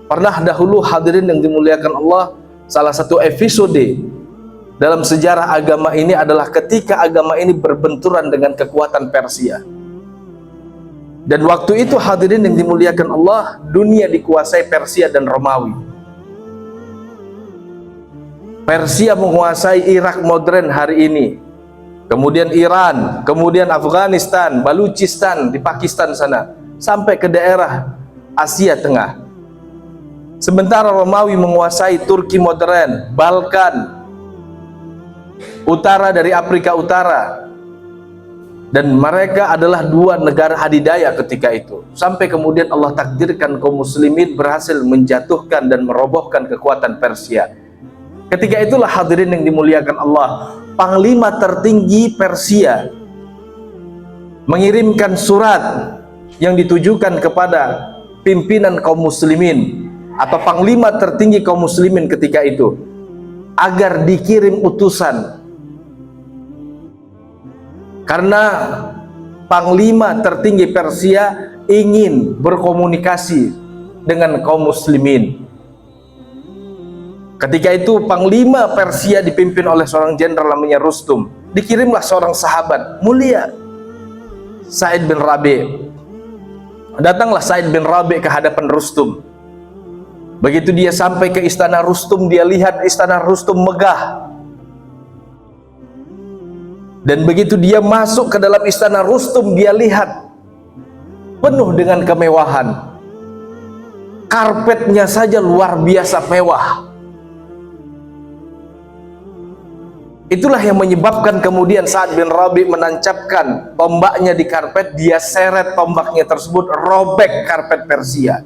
Pernah dahulu hadirin yang dimuliakan Allah, salah satu episode dalam sejarah agama ini adalah ketika agama ini berbenturan dengan kekuatan Persia. Dan waktu itu hadirin yang dimuliakan Allah, dunia dikuasai Persia dan Romawi. Persia menguasai Irak modern hari ini, kemudian Iran, kemudian Afghanistan, Baluchistan di Pakistan sana, sampai ke daerah Asia Tengah. Sementara Romawi menguasai Turki modern, Balkan, utara dari Afrika Utara, dan mereka adalah dua negara adidaya ketika itu. Sampai kemudian Allah takdirkan kaum muslimin berhasil menjatuhkan dan merobohkan kekuatan Persia. Ketika itulah hadirin yang dimuliakan Allah, panglima tertinggi Persia mengirimkan surat yang ditujukan kepada pimpinan kaum muslimin atau panglima tertinggi kaum muslimin ketika itu, agar dikirim utusan. Karena panglima tertinggi Persia ingin berkomunikasi dengan kaum muslimin. Ketika itu panglima Persia dipimpin oleh seorang jenderal namanya Rustum. Dikirimlah seorang sahabat mulia, Sa'id bin Rabi'. Datanglah Sa'id bin Rabi' ke hadapan Rustum. Begitu dia sampai ke istana Rustum, dia lihat istana Rustum megah. Dan begitu dia masuk ke dalam istana Rustum, dia lihat penuh dengan kemewahan. Karpetnya saja luar biasa mewah. Itulah yang menyebabkan kemudian Sa'ad bin Rabi' menancapkan tombaknya di karpet. Dia seret tombaknya tersebut, robek karpet Persia.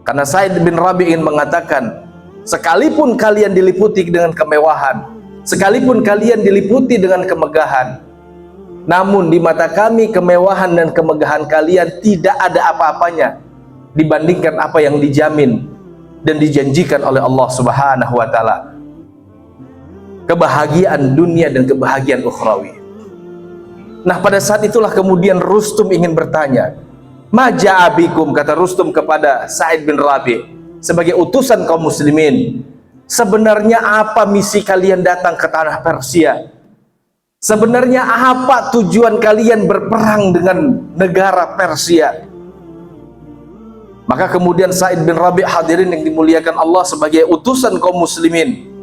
Karena Sa'id bin Rabi' ingin mengatakan, sekalipun kalian diliputi dengan kemewahan, sekalipun kalian diliputi dengan kemegahan, namun di mata kami kemewahan dan kemegahan kalian tidak ada apa-apanya dibandingkan apa yang dijamin dan dijanjikan oleh Allah Subhanahu wa Ta'ala, kebahagiaan dunia dan kebahagiaan ukhrawi. Nah, pada saat itulah kemudian Rustum ingin bertanya, "Ma ja'abikum," kata Rustum kepada Sa'id bin Rabi' sebagai utusan kaum muslimin, sebenarnya apa misi kalian datang ke tanah Persia? Sebenarnya apa tujuan kalian berperang dengan negara Persia? Maka kemudian Sa'id bin Rabi' hadirin yang dimuliakan Allah sebagai utusan kaum muslimin,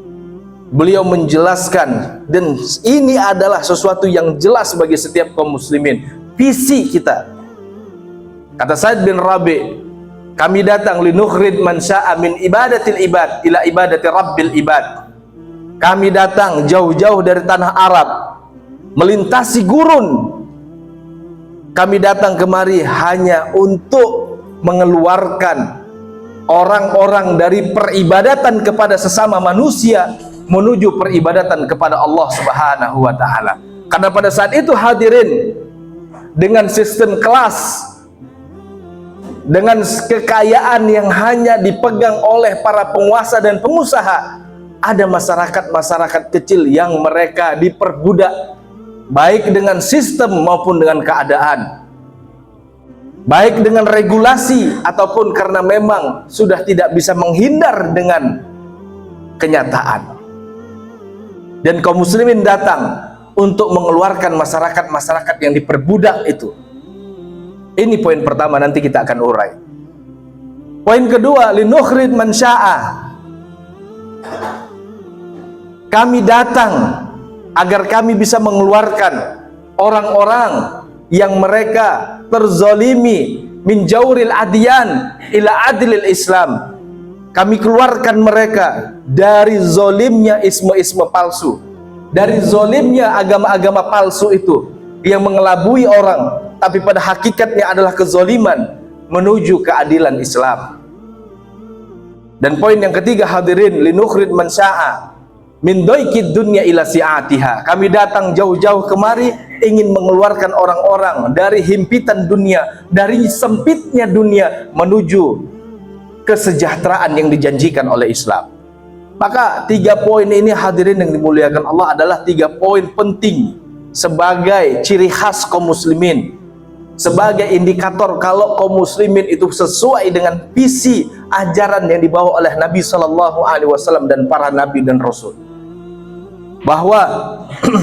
beliau menjelaskan, dan ini adalah sesuatu yang jelas bagi setiap kaum muslimin, visi kita. Kata Sa'id bin Rabi', kami datang linukhrid man sya'a min ibadatil ibad ila ibadati rabbil ibad. Kami datang jauh-jauh dari tanah Arab, melintasi gurun. Kami datang kemari hanya untuk mengeluarkan orang-orang dari peribadatan kepada sesama manusia menuju peribadatan kepada Allah Subhanahu wa Ta'ala. Karena pada saat itu hadirin, dengan sistem kelas, dengan kekayaan yang hanya dipegang oleh para penguasa dan pengusaha, ada masyarakat-masyarakat kecil yang mereka diperbudak, baik dengan sistem maupun dengan keadaan, baik dengan regulasi ataupun karena memang sudah tidak bisa menghindar dengan kenyataan. Dan kaum muslimin datang untuk mengeluarkan masyarakat-masyarakat yang diperbudak itu. Ini poin pertama, nanti kita akan urai. Poin kedua, linukhrid man sya'a. Kami datang agar kami bisa mengeluarkan orang-orang yang mereka terzolimi min jauril adyan ila adlil Islam. Kami keluarkan mereka dari zolimnya isme-isme palsu, dari zolimnya agama-agama palsu itu yang mengelabui orang, tapi pada hakikatnya adalah kezoliman, menuju keadilan Islam. Dan poin yang ketiga hadirin, linukhrid man sya'a min doikid dunya ila si'atiha. Kami datang jauh-jauh kemari ingin mengeluarkan orang-orang dari himpitan dunia, dari sempitnya dunia menuju kesejahteraan yang dijanjikan oleh Islam. Maka 3 poin ini hadirin yang dimuliakan Allah adalah 3 poin penting sebagai ciri khas kaum muslimin sebagai indikator kalau kaum muslimin itu sesuai dengan visi ajaran yang dibawa oleh Nabi Shallallahu Alaihi Wasallam dan para nabi dan rasul. Bahwa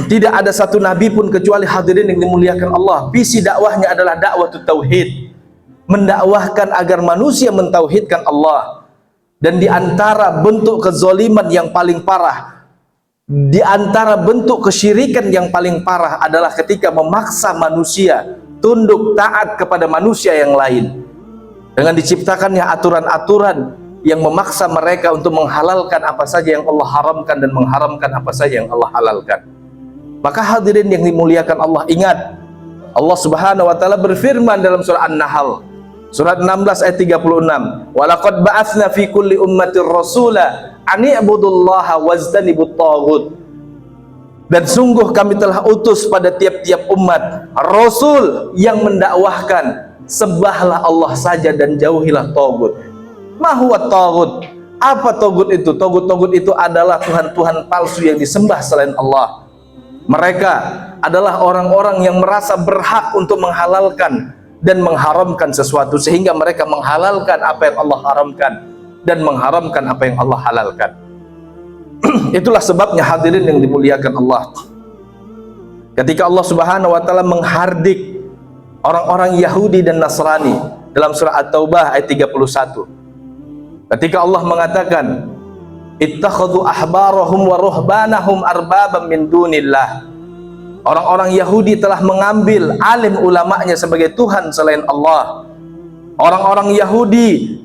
tidak ada satu nabi pun kecuali hadirin yang dimuliakan Allah, visi dakwahnya adalah dakwah tauhid, mendakwahkan agar manusia mentauhidkan Allah. Dan di antara bentuk kezaliman yang paling parah, di antara bentuk kesyirikan yang paling parah adalah ketika memaksa manusia tunduk taat kepada manusia yang lain dengan diciptakannya aturan-aturan yang memaksa mereka untuk menghalalkan apa saja yang Allah haramkan dan mengharamkan apa saja yang Allah halalkan. Maka hadirin yang dimuliakan Allah, ingat Allah Subhanahu wa taala berfirman dalam surah An-Nahl surat 16 ayat 36, "Walaqad ba'atsna fi kulli ummatir rasula an i'budullaha wajtanibut taghut." Dan sungguh kami telah utus pada tiap-tiap umat rasul yang mendakwahkan sembahlah Allah saja dan jauhilah taghut. Ma huwa taghut? Apa taghut itu? Taghut itu adalah tuhan-tuhan palsu yang disembah selain Allah. Mereka adalah orang-orang yang merasa berhak untuk menghalalkan dan mengharamkan sesuatu, sehingga mereka menghalalkan apa yang Allah haramkan dan mengharamkan apa yang Allah halalkan. Itulah sebabnya hadirin yang dimuliakan Allah, ketika Allah Subhanahu wa taala menghardik orang-orang Yahudi dan Nasrani dalam surah At-Taubah ayat 31, ketika Allah mengatakan ittakhadhu ahbarahum wa ruhbanahum arbaban min dunillah, orang-orang Yahudi telah mengambil alim ulamanya sebagai Tuhan selain Allah. Orang-orang Yahudi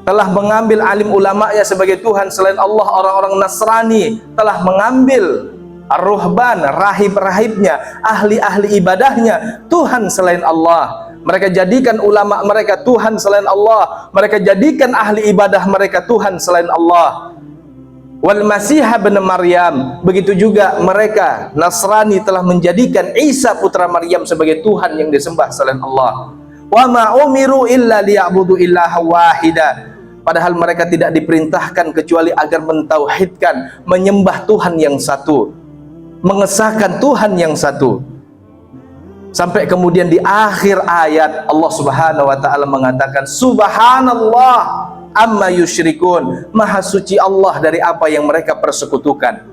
telah mengambil alim ulamanya sebagai Tuhan selain Allah. Orang-orang Nasrani telah mengambil ar-ruhban, rahib-rahibnya, ahli-ahli ibadahnya Tuhan selain Allah. Mereka jadikan ulama mereka Tuhan selain Allah. Mereka jadikan ahli ibadah mereka Tuhan selain Allah. Wal Masih bin Maryam, begitu juga mereka Nasrani telah menjadikan Isa putra Maryam sebagai Tuhan yang disembah selain Allah. Wa ma umiru illa liya'budu ilaha wahida, padahal mereka tidak diperintahkan kecuali agar mentauhidkan, menyembah Tuhan yang satu, mengesahkan Tuhan yang satu. Sampai kemudian di akhir ayat Allah Subhanahu wa taala mengatakan subhanallah amma yusyrikun, maha suci Allah dari apa yang mereka persekutukan.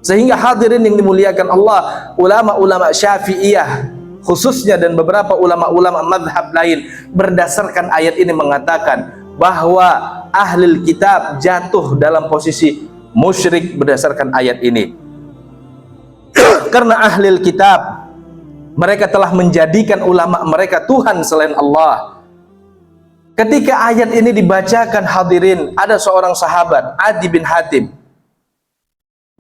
Sehingga hadirin yang dimuliakan Allah, ulama-ulama Syafi'iyah khususnya dan beberapa ulama-ulama mazhab lain berdasarkan ayat ini mengatakan bahwa ahlul kitab jatuh dalam posisi musyrik berdasarkan ayat ini. Karena ahlul kitab mereka telah menjadikan ulama mereka Tuhan selain Allah. Ketika ayat ini dibacakan hadirin, ada seorang sahabat Adi bin Hatim,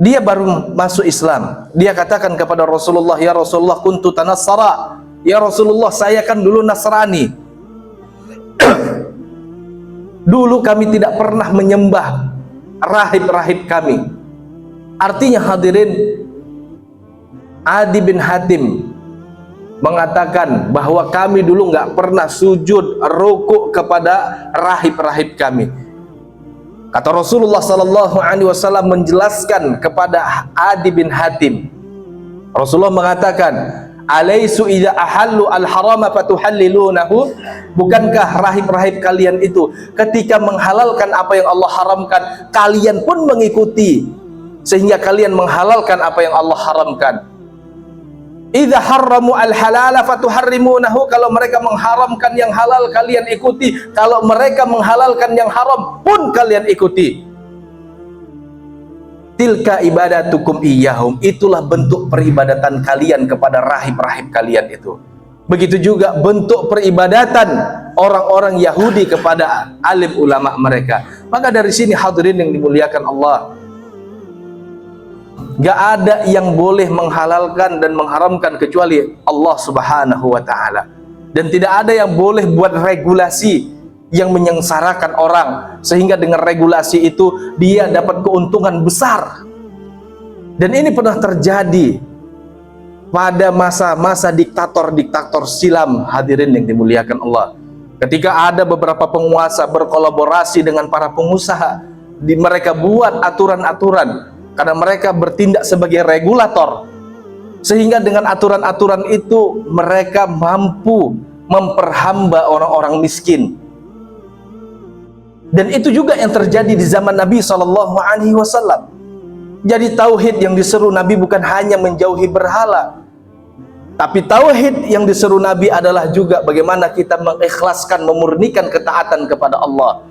dia baru masuk Islam. Dia katakan kepada Rasulullah, ya Rasulullah kuntu tanassara, ya Rasulullah saya kan dulu Nasrani. Dulu kami tidak pernah menyembah rahib-rahib kami. Artinya hadirin, Adi bin Hatim mengatakan bahwa kami dulu nggak pernah sujud rukuk kepada rahib-rahib kami. Kata Rasulullah Sallallahu Alaihi Wasallam menjelaskan kepada Adi bin Hatim, Rasulullah mengatakan, alaisu idza ahallu al-harama fatuhallilunahu, bukankah rahib-rahib kalian itu ketika menghalalkan apa yang Allah haramkan kalian pun mengikuti sehingga kalian menghalalkan apa yang Allah haramkan. Idza harramu al-halala fatuharrimunahu, kalau mereka mengharamkan yang halal kalian ikuti, kalau mereka menghalalkan yang haram pun kalian ikuti. Tilka ibadatukum iyyahum, itulah bentuk peribadatan kalian kepada rahib-rahib kalian itu. Begitu juga bentuk peribadatan orang-orang Yahudi kepada alim ulama mereka. Maka dari sini hadirin yang dimuliakan Allah, gak ada yang boleh menghalalkan dan mengharamkan kecuali Allah Subhanahu wa ta'ala. Dan tidak ada yang boleh buat regulasi yang menyengsarakan orang sehingga dengan regulasi itu dia dapat keuntungan besar. Dan ini pernah terjadi pada masa-masa diktator-diktator silam hadirin yang dimuliakan Allah. Ketika ada beberapa penguasa berkolaborasi dengan para pengusaha, mereka buat aturan-aturan karena mereka bertindak sebagai regulator. sehingga dengan aturan-aturan itu mereka mampu memperhamba orang-orang miskin. Dan itu juga yang terjadi di zaman Nabi SAW. Jadi tauhid yang diseru Nabi bukan hanya menjauhi berhala, tapi tauhid yang diseru Nabi adalah juga bagaimana kita mengikhlaskan, memurnikan ketaatan kepada Allah.